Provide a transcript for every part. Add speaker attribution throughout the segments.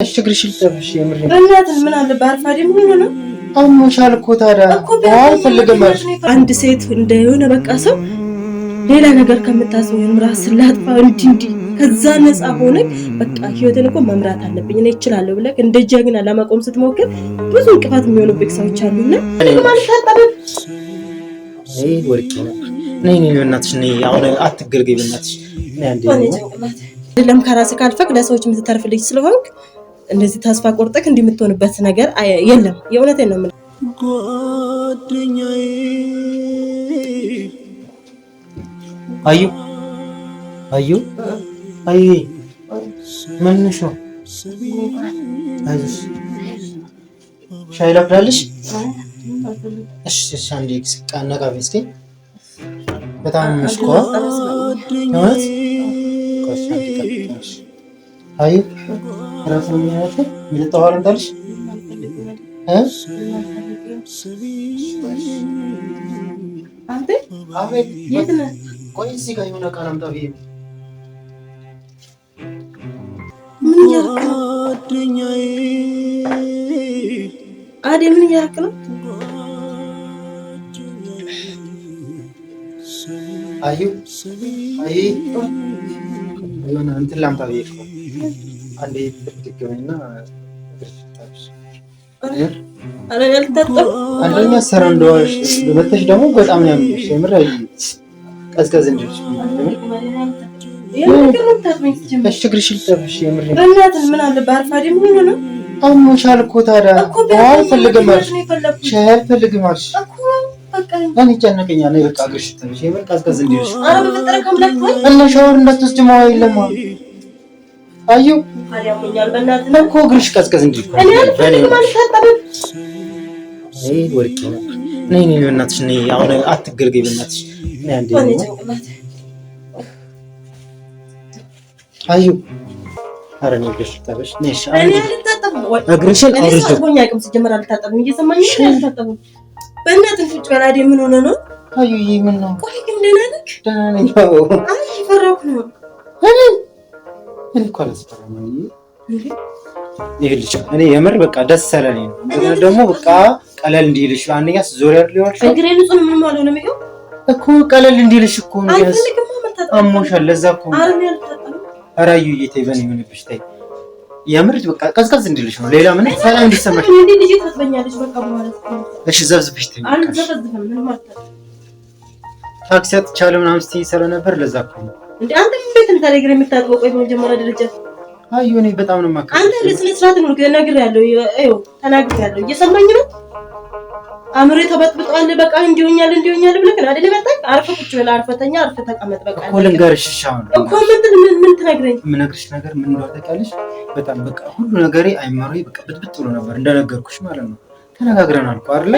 Speaker 1: ችግርሽ ልጠብሽ የምር
Speaker 2: በእናትህ ምን አለ ባርፋዲ ምን ነው
Speaker 1: አሞሻል እኮ ታዲያ አልፈልግም አልሽ።
Speaker 2: አንድ ሴት እንደሆነ በቃ ሰው ሌላ ነገር ከምታስበው ራስን ላጥፋ እንዲ ከዛ ነፃ ሆነ በቃ ህይወትን እኮ መምራት አለብኝ እኔ እችላለሁ ብለህ እንደ ጀግና ለማቆም ስትሞክር ብዙ እንቅፋት የሚሆኑብህ ሰዎች አሉና ማለት ታጣበ
Speaker 1: ወርቂ ነኝ እናትሽ ነኝ አሁን አትገልገይ በእናትሽ
Speaker 2: አይደለም ከራስህ ካልፈቅ ለሰዎች የምትተርፍልኝ ስለሆንክ እንደዚህ ተስፋ ቆርጠክ እንዲምትሆንበት ነገር የለም። የእውነቴን ነው የምልህ
Speaker 1: ጓደኛዬ። አዩ ምን ነው አይዞሽ ሻይ ላፍላለሽ? እሺ አንዴ ቃና ቃቤ እስኪ በጣም ምሽኮ ነው አዩ ራሱ የሚያዩት ይልጣዋል እንዳልሽ
Speaker 2: አንተ
Speaker 1: አቤት
Speaker 2: የት ነህ?
Speaker 1: ቆይ እዚህ ጋር የሆነ ቃል አምጣ ብዬ
Speaker 2: ምን እያደረክ ነው? አዴ ምን እያደረክ ነው?
Speaker 1: አዩ የሆነ እንትን ላምጣ ብዬ እኮ አንዴ ትግበኝና
Speaker 2: አረ ያልታጠብ
Speaker 1: አንደኛ ሰራ እንደዋሽ በመተሽ ደግሞ በጣም ነው ያምሽ የምር አይ ቀዝቀዝ እንድልሽ ችግርሽ ልጠብሽ የምር
Speaker 2: በእናትህ ምን አለ ባርፋዲ ምን ነው
Speaker 1: አሞሻል እኮ ታዲያ አልፈልግም አልሽ ሻይ አልፈልግም አልሽ እኔ ጨነቀኛል ነው በቃ ግሽ ትንሽ የምር ቀዝቀዝ እንድልሽ
Speaker 2: አረ በፈጠረ ከምላክ
Speaker 1: እና ሻወር እንዳትወስጂ ማው የለም አዩ
Speaker 2: አሪያምኛል በእናትህ
Speaker 1: እኮ ግሽ ቀዝቀዝ እንድልሽ
Speaker 2: እኔ አልፈልግም አልታጠብም
Speaker 1: ወርቂ ነኝ እናትሽ ነኝ አሁን አትገልገይ በእናትሽ ነይ አንዴ አዩ አረ ነይ ግሽ ታበሽ ነይ
Speaker 2: እኔ አልታጠብም
Speaker 1: እግርሽን አውርጅ
Speaker 2: አሁን ያቅም ሲጀመር አልታጠብም እየሰማኝ ነው አልታጠብም በእናትህ ፍጭ በላዴ ምን ሆነ ነው
Speaker 1: አዩ ምን ነው
Speaker 2: ቆይ ግን ደህና ነህ
Speaker 1: ደህና ነኝ
Speaker 2: አይ ፈራኩ ነው
Speaker 1: እኔ እኮ አላስፈራም ይልሽ እኔ የምር በቃ ደስ ሰለኝ ነው ደግሞ በቃ ቀለል እንዲልሽ አንደኛ ዞር ያርልዋል
Speaker 2: እግሬ ንጹህ ምን ማለት ነው የሚለው
Speaker 1: እኮ ቀለል እንዲልሽ እኮ ነው
Speaker 2: አልፈልግም መታጠብ
Speaker 1: አሞሻል ለዛ እኮ
Speaker 2: አረን ያልታጠብ
Speaker 1: ኧረ አዩ እየተይበን ይሆንብሽ ታይ የምር በቃ ቀዝቀዝ እንዲልሽ ነው ሌላ ምን ሰላም እንዲሰማሽ
Speaker 2: እንዴ ልጅ ታጥበኛለች በቃ ማለት ነው
Speaker 1: እሺ ዘብዝብሽ ታይ
Speaker 2: አልዘበዝብም ምን ማለት ነው
Speaker 1: ታክሲ አጥቻለ ምናምን ስትይ ሰለ ነበር ለዛ እኮ ነው
Speaker 2: እንዴ አንተ እንዴት እንታረግረ የምታጥበው ቆይ በመጀመሪያ ደረጃ
Speaker 1: አዩ እኔ በጣም ነው ማከራ
Speaker 2: አንተ ለስነ ስርዓት ነው ነግሬያለሁ አይው ተናግሬያለሁ እየሰማኝ ነው አምሬ ተበጥብጧል በቃ እንዲሆኛል ብለህ አይደል መጣ አርፈ ቁጭ ብለህ አርፈተኛ አርፈ ተቀመጥ በቃ
Speaker 1: እኮ ልንገርሽ ሻውን
Speaker 2: እኮ ምን ትነግረኝ
Speaker 1: የምነግርሽ ነገር ምን ነው ታውቂያለሽ በጣም በቃ ሁሉ ነገሬ አይመረኝ በቃ ብጥብጥ ብሎ ነበር እንደነገርኩሽ ማለት ነው ተነጋግረናል እኮ አይደል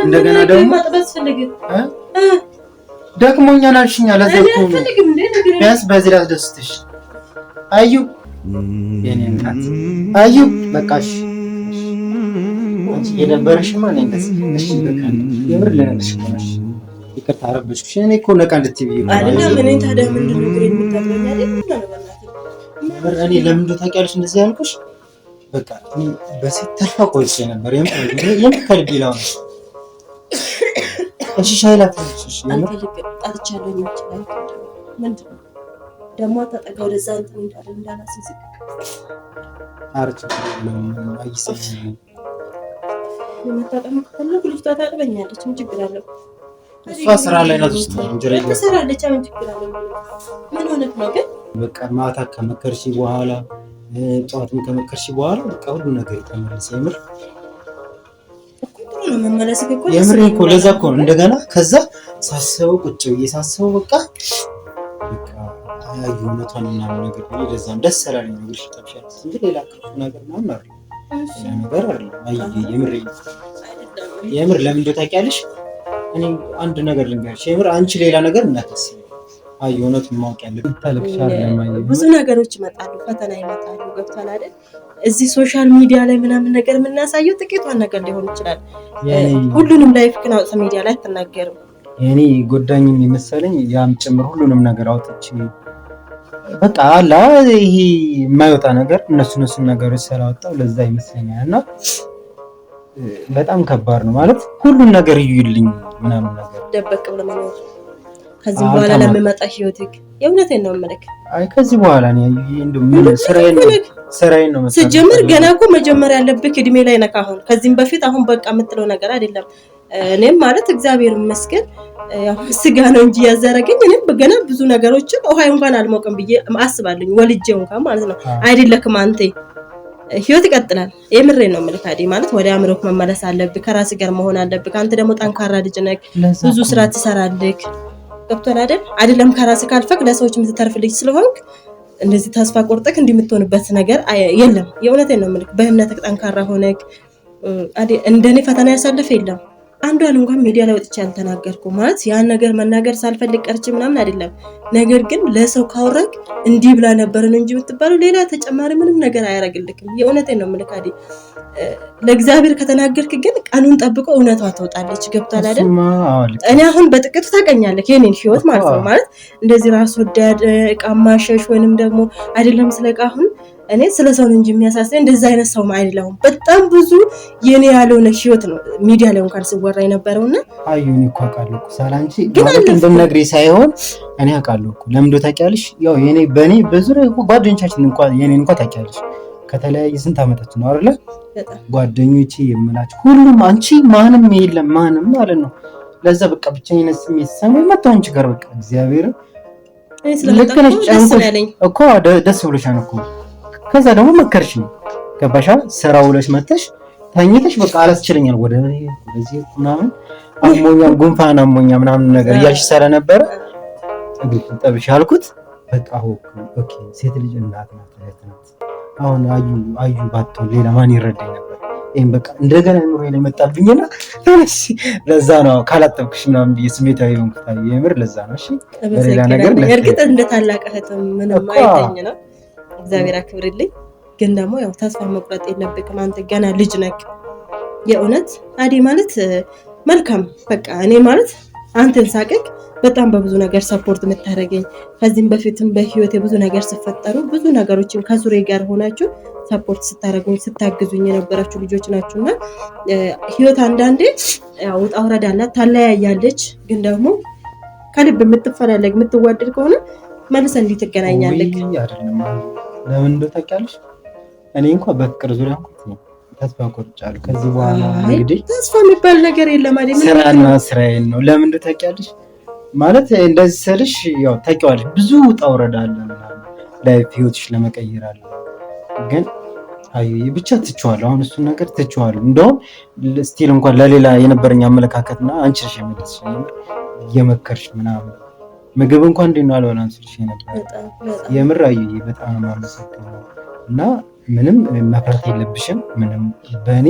Speaker 1: እንደገና ደግሞ
Speaker 2: ማጥበስ ፈልግ
Speaker 1: ደክሞኛል አልሽኝ አላዘኩ ቢያንስ በዚህ ላስደስትሽ አዩ የኔ እናት አዩ በቃሽ አንቺ የነበረሽ ማን እንደዚህ እሺ በቃ የምር ለነሽ ቆሽ ይቅርታ አረብሽሽ እኔ እኮ ነቃ እንድትይ
Speaker 2: አይደለም እኔ ታዲያ ምንድን ነው ግሬን የምታጥበኝ አይደል
Speaker 1: ነበር እኔ ለምን ታውቂያለሽ እንደዚህ ያልኩሽ በቃ በሴት ተስፋ ቆይቼ ነበር የምር ከልብ ይላው እሺ ሻይ ላፍልሽ የምር
Speaker 2: ጣልቻለሁ ይችላል ምንድን ደግሞ ተጠጋ ወደዛ እንዳላስይዝ
Speaker 1: አርጭ ነው አይሰኝ
Speaker 2: የምታጠሙ ከፈለኩ ልጅቷ ታጥበኛለች ምን ችግር አለው
Speaker 1: እሷ ስራ ላይ ናት ውስጥ እንጀራ
Speaker 2: ትሰራለች ምን ችግር አለው ምን ሆነህ ነው ግን
Speaker 1: በቃ ማታ ከመከርሽ በኋላ ጠዋትም ከመከርሽ በኋላ በቃ ሁሉ ነገር ተመለሰ የምር
Speaker 2: ጥሩ ነው መመለስ እኮ
Speaker 1: የምር እኮ ለዛ እኮ ነው እንደገና ከዛ ሳስበው ቁጭ ብዬ ሳስበው በቃ አዩነቷን እና ነገር ነው ለዛም ደስ ሰላልኝ ነገር ሽጣብሻል እንጂ ሌላ ነገር ምናምን አይደለም ነገር አይደለም አይ የምር ለምን ታውቂያለሽ እኔ አንድ ነገር ልንገርሽ የምር አንቺ ሌላ ነገር እንዳታስቢ አዩነቱን ማወቅ ያለብሽ ታለቅሻል ለማየት
Speaker 2: ብዙ ነገሮች ይመጣሉ ፈተና ይመጣሉ ገብቷል አይደል እዚህ ሶሻል ሚዲያ ላይ ምናምን ነገር የምናሳየው ጥቂቷን ነገር ሊሆን ይችላል ሁሉንም ላይፍ ግን አውጥተህ ሚዲያ ላይ አትናገርም
Speaker 1: የኔ ጎዳኝም ይመስለኝ ያም ጭምር ሁሉንም ነገር አውጥቼ በቃ አላ ይሄ የማይወጣ ነገር እነሱን ነገሮች ስላወጣው ለዛ ይመስለኛል። እና በጣም ከባድ ነው ማለት ሁሉን ነገር ይዩልኝ ምናምን ነገር
Speaker 2: ደበቅ ብሎ መኖር ከዚህ በኋላ ለሚመጣ ህይወትክ የእውነቴን ነው የምልክ።
Speaker 1: አይ ከዚህ በኋላ ነው እንደው ምን ስራዬን ነው
Speaker 2: ስጀምር ገና እኮ መጀመር ያለብክ እድሜ ላይ ነካ። አሁን ከዚህም በፊት አሁን በቃ የምትለው ነገር አይደለም። እኔም ማለት እግዚአብሔር ይመስገን ያው ስጋ ነው እንጂ ያዘረገኝ እኔም ገና ብዙ ነገሮችን ውሃ እንኳን አልሞቀም ብዬ አስባለሁ። ወልጄው እንኳን ማለት ነው አይደለክም አንተ ህይወት ይቀጥላል። የምሬን ነው የምልህ አይደል ማለት ወደ አእምሮክ መመለስ አለብህ። ከራስ ጋር መሆን አለብህ። አንተ ደግሞ ጠንካራ ልጅ ነህ። ብዙ ስራ ትሰራለህ። ገብቶሃል አይደለም ከራስ ካልፈክ ለሰዎች የምትተርፍ ልጅ ስለሆንክ እንደዚህ ተስፋ ቆርጠክ እንዲምትሆንበት ነገር የለም። የእውነቴን ነው የምልህ በእምነትህ ጠንካራ ሆነክ እንደኔ ፈተና ያሳለፈ የለም። አንዷን እንኳን ሚዲያ ላይ ወጥቼ አልተናገርኩም ማለት ያን ነገር መናገር ሳልፈልግ ቀርቼ ምናምን አይደለም። ነገር ግን ለሰው ካወራክ እንዲህ ብላ ነበር ነው እንጂ የምትባለው ሌላ ተጨማሪ ምንም ነገር አያረግልክም። የእውነቴን ነው የምልህ አይደል ለእግዚአብሔር ከተናገርክ ግን ቀኑን ጠብቆ እውነቷ ትወጣለች። ገብቷል አይደል? እኔ አሁን በጥቂቱ ታውቀኛለህ የኔን ህይወት ማለት ነው ማለት እንደዚህ ራስ ወዳድ ዕቃ ማሸሽ ወይንም ደግሞ አይደለም ስለ ዕቃ አሁን እኔ ስለ ሰው እንጂ የሚያሳስበኝ እንደዛ አይነት ሰው አይደለሁም። በጣም ብዙ የኔ ያልሆነ ህይወት ነው ሚዲያ ላይ እንኳን ሲወራ የነበረውና
Speaker 1: አዩኝ እኮ አውቃለሁ ሳላንቺ ማለት እንደምነግርሽ ሳይሆን እኔ አውቃለሁ እኮ ለምን እንደው ታውቂያለሽ። ያው የኔ በኔ በዙሪያ እኮ ጓደኞቻችን እንኳን የኔን እንኳን ታውቂያለሽ ከተለያየ ስንት አመታችን ነው አይደለ? ጓደኞቼ የምላችሁ ሁሉም አንቺ ማንም የለም ማንም ማለት ነው። ለዛ በቃ ብቻዬን ስሜት ሰማይ መጣው አንቺ ጋር በቃ እግዚአብሔር ልክ ነሽ እኮ ደስ ብሎሻል እኮ ከዛ ደግሞ መከርሽኝ ገባሻ ስራ ውለሽ መተሽ ታኝተሽ በቃ አላስችለኛል ወደዚህ ምናምን አሞኛ ጉንፋን አሞኛ ምናምን ነገር እያልሽ ስለነበረ እንግዲህ ጠብሽ አልኩት በቃ ኦኬ ሴት ልጅ እናት ናት። አሁን አዩ ባትሆን ሌላ ማን ይረዳኝ ነበር? ይሄን በቃ እንደገና ኑሮ ላይ መጣብኝና ለዛ ነው ካላጠብክሽ ምናምን ብዬ ስሜታዊ ሆንኩት። የምር ለዛ ነው። እሺ በሌላ ነገር
Speaker 2: እርግጥ እንደ ታላቅ እህትም ምንም አይተኝ ነው እግዚአብሔር አክብርልኝ። ግን ደግሞ ያው ተስፋ መቁረጥ የለብክም አንተ ገና ልጅ ነህ። የእውነት አዲ ማለት መልካም በቃ እኔ ማለት አንተን ሳቀቅ በጣም በብዙ ነገር ሰፖርት የምታደርገኝ ከዚህም በፊትም በህይወት የብዙ ነገር ሲፈጠሩ ብዙ ነገሮችን ከዙሬ ጋር ሆናችሁ ሰፖርት ስታደርጉኝ ስታግዙኝ የነበራችሁ ልጆች ናችሁና ህይወት አንዳንዴ ያው ውጣ ውረድ አላት ታለያያለች። ግን ደግሞ ከልብ የምትፈላለግ የምትዋደድ ከሆነ መልሰን እንዴት ትገናኛለህ?
Speaker 1: አይደለም ለምን እንደው ታውቂያለሽ እኔ እንኳን በፍቅር ዙሪያ እንኳን ተስፋ ቆርጫለሁ። ከዚህ በኋላ እንግዲህ
Speaker 2: ተስፋ የሚባል ነገር የለም አይደል?
Speaker 1: ስራና ስራዬን ነው። ለምን እንደው ታውቂያለሽ ማለት እንደዚህ ስልሽ ያው ታውቂዋለሽ ብዙ ውጣ ውረድ አለ ላይፍ ህይወትሽ ለመቀየር አለ። ግን አይ ብቻ ትቼዋለሁ። አሁን እሱን ነገር ትቼዋለሁ። እንደውም ስቲል እንኳን ለሌላ የነበረኝ አመለካከትና አንቺ ነሽ የመለስሽ የመከርሽ ምናምን ምግብ እንኳን እንዴት ነው አልበላም ስልሽ ነበር። የምር አዩዬ በጣም ነው የማመሰግነው። እና ምንም መፍራት የለብሽም ምንም በእኔ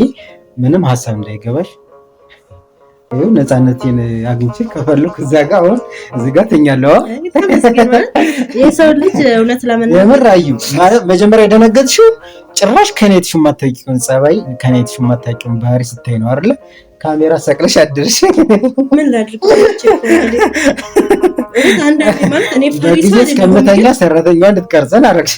Speaker 1: ምንም ሀሳብ እንዳይገባሽ። ይኸው ነፃነቴን አግኝቼ ከፈለኩ እዛ ጋር አሁን እዚህ ጋር ተኛለሁ።
Speaker 2: የሰው ልጅ እውነት ለምን
Speaker 1: የምር አዩ ማለት መጀመሪያ የደነገጥሽው ጭራሽ ከኔትሽ የማታውቂውን ጸባይ ከኔትሽ የማታውቂውን ባህሪ ስታይ ነው አይደለ? ካሜራ ሰቅለሽ አድርሽ
Speaker 2: ምን ላድርግ አንዳንዴ ማለት እኔ
Speaker 1: በጊዜ እስከምተኛ ሰራተኛዋ እንድትቀርጸን አደረግሽ።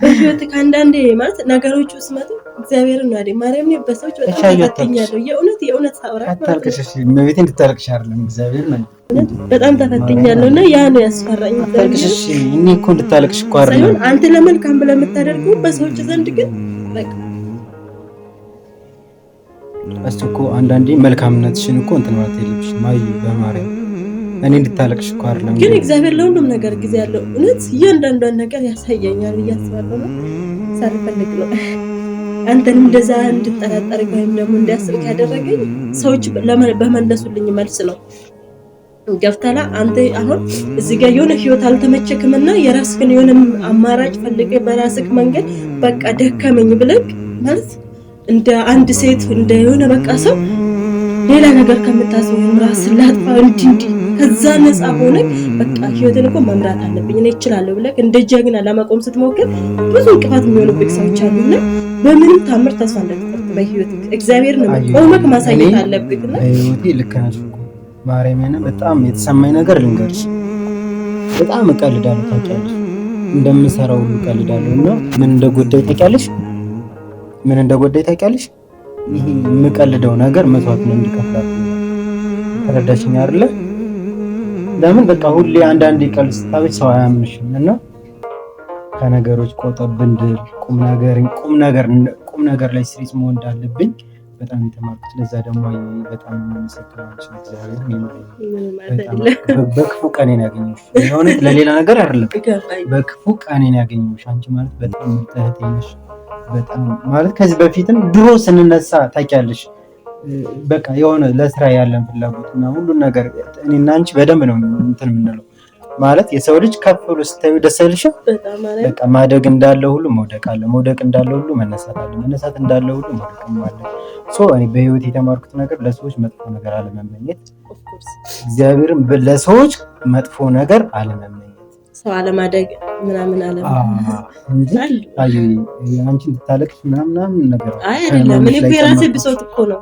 Speaker 2: በህይወት ከአንዳንዴ ማለት ነገሮች ውስጥ መጡ እግዚአብሔርን ነው አይደል ማርያም ነው በሰዎች በጣም ተፈትኛለሁ። የእውነት ሳውራ
Speaker 1: አታልቅሽ መቤቴ እንድታልቅሽ አይደለም እግዚአብሔር ነው
Speaker 2: በጣም ተፈትኛለሁና ያ ነው ያስፈራኝ።
Speaker 1: አታልቅሽ እኔ እኮ እንድታልቅሽ እኮ አይደለም
Speaker 2: አንተ ለመልካም ብለህ የምታደርገው በሰዎች ዘንድ ግን በቃ
Speaker 1: እኮ አንዳንዴ መልካምነትሽን እኮ እንትን ማለት የለብሽም ማይ በማርያም እኔ እንድታለቅሽ እኮ አይደለም።
Speaker 2: ግን እግዚአብሔር ለሁሉም ነገር ጊዜ ያለው እውነት እያንዳንዷን ነገር ያሳየኛል ብዬ አስባለሁ። ሳልፈልግ ነው አንተን እንደዛ እንድጠራጠር ወይም ደግሞ እንዲያስብ ያደረገኝ ሰዎች በመለሱልኝ መልስ ነው። ገብተላ አንተ አሁን እዚህ ጋር የሆነ ህይወት አልተመቸክምና የራስህን የሆነ አማራጭ ፈልገህ በራስህ መንገድ በቃ ደከመኝ ብለህ ማለት እንደ አንድ ሴት እንደ የሆነ በቃ ሰው ሌላ ነገር ከምታስበው ራስን ላጥፋ እንዲ ከዛ ነፃ ሆነ በቃ ህይወትን እኮ መምራት አለብኝ እኔ እችላለሁ ብለህ እንደ ጀግና ለማቆም ስትሞክር ብዙ እንቅፋት የሚሆኑብህ ሰዎች አሉና በምንም ታምር ተስፋ እንዳትቆርጥ በህይወት እግዚአብሔር ነው ቆመክ ማሳየት አለብህና
Speaker 1: ህይወቴ ልክ ነሽ እኮ ማርያምን በጣም የተሰማኝ ነገር ልንገርሽ በጣም እቀልዳለሁ ታውቂያለሽ፣ እንደምሰራው ሁሉ እቀልዳለሁ እና ምን እንደጎዳኝ ታውቂያለሽ? ይሄ የምቀልደው ነገር መስዋዕት ነው እንድከፍላት ተረዳሽኝ አይደለ? ለምን በቃ ሁሌ አንዳንዴ ቀልድ ስታበጅ ሰው አያምንሽም እና ከነገሮች ቆጠብ እንድል ቁም ነገር ላይ ሲሪየስ መሆን እንዳለብኝ በጣም የተማርኩት። ለዛ ደግሞ በጣም የማመሰግናለሁ እግዚአብሔር። በክፉ ቀኔን ያገኘሁሽ የሆነ ለሌላ ነገር አይደለም፣ በክፉ ቀኔን ያገኘሁሽ አንቺ ማለት በጣም እህቴ ነሽ። በጣም ማለት ከዚህ በፊትም ድሮ ስንነሳ ታውቂያለሽ በቃ የሆነ ለስራ ያለን ፍላጎት እና ሁሉን ነገር እኔና አንቺ በደንብ ነው እንትን የምንለው ማለት የሰው ልጅ ከፍ ብሎ ስታዩ ደስ አይልሽም? በቃ ማደግ እንዳለ ሁሉ መውደቅ አለ፣ መውደቅ እንዳለ ሁሉ መነሳት አለ፣ መነሳት እንዳለ ሁሉ መውደቅም አለ። እኔ በህይወት የተማርኩት ነገር ለሰዎች መጥፎ ነገር አለመመኘት፣ እግዚአብሔርም ለሰዎች መጥፎ ነገር አለመመኘት፣
Speaker 2: ሰው አለማደግ ምናምን አለ
Speaker 1: እንጂ አንቺ እንድታለቅሽ ምናምን ነገር
Speaker 2: አይደለም። እኔ እኮ የራሴ ብሶት እኮ ነው።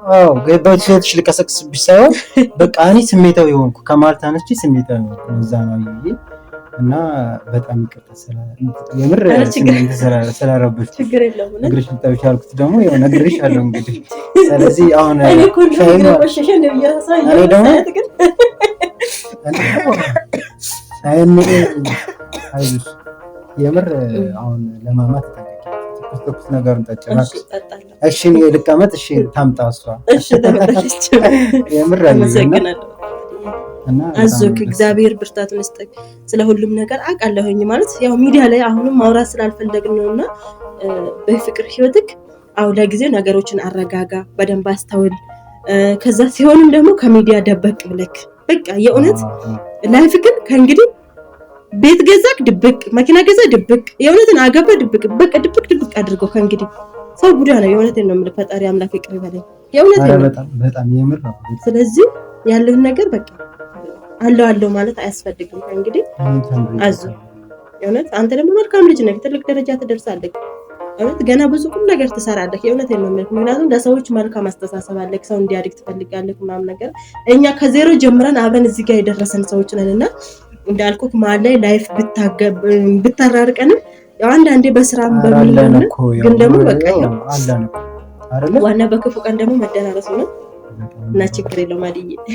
Speaker 1: በብሶትሽ ልቀሰቅስብሽ ሳይሆን በቃ እኔ ስሜታዊ ሆንኩ፣ ከማል ተነስቼ ስሜታዊ ሆንኩ። እዛ ነው እና በጣም ይቅርታ የምር ስላረበሽ
Speaker 2: ችግር የለውም።
Speaker 1: ነግሬሽ ልታውሽ ያልኩት ደግሞ ያው ነግሬሻለሁ እንግዲህ። ስለዚህ አሁን
Speaker 2: እኔ እኮ ነው ቆሸሸ እንደብየራሳ
Speaker 1: አይዞሽ የምር አሁን ለማማት ትኩስ ነገሩን ጠጭ እባክሽ። እሺ እኔ ልቀመጥ። እሺ ታምጣ እሷ።
Speaker 2: እሺ ተመጣጣች የምር አመሰግናለሁ። እና አዞክ እግዚአብሔር ብርታቱን ይስጥክ። ስለ ሁሉም ነገር አውቃለሁኝ ማለት ያው ሚዲያ ላይ አሁንም ማውራት ስላልፈለግን ነውና በፍቅር ህይወትክ አው ለጊዜው ነገሮችን አረጋጋ፣ በደንብ አስተውል። ከዛ ሲሆንም ደግሞ ከሚዲያ ደበቅ ብለክ በቃ የእውነት ላይፍ ግን ከእንግዲህ ቤት ገዛክ ድብቅ፣ መኪና ገዛ ድብቅ፣ የእውነትን አገባ ድብቅ፣ በቃ ድብቅ አድርገው ከእንግዲህ ሰው ቡዳ ነው። የእውነትን ነው የምልህ። ፈጣሪ አምላክ ይቅር ይበለኝ። የእውነትን ነው
Speaker 1: በጣም የምር ነው።
Speaker 2: ስለዚህ ያለውን ነገር በቃ አለው ማለት አያስፈልግም ከእንግዲህ አዙ። የእውነት አንተ ደግሞ መልካም ልጅ ነህ፣ ትልቅ ደረጃ ትደርሳለህ። እውነት ገና ብዙ ቁም ነገር ትሰራለህ። የእውነትን ነው የምልህ። ምክንያቱም ለሰዎች መልካም አስተሳሰብ አለህ፣ ሰው እንዲያድግ ትፈልጋለህ ምናምን ነገር። እኛ ከዜሮ ጀምረን አብረን እዚህ ጋር የደረሰን ሰዎች ነንና እንዳልኩት መሀል ላይ ላይፍ ብታራርቀንም ያው አንዳንዴ በስራም በሚሆን ግን ደግሞ በቃ ያው ዋና በክፉ ቀን ደግሞ መደራረሱ ነው እና ችግር የለውም አድዬ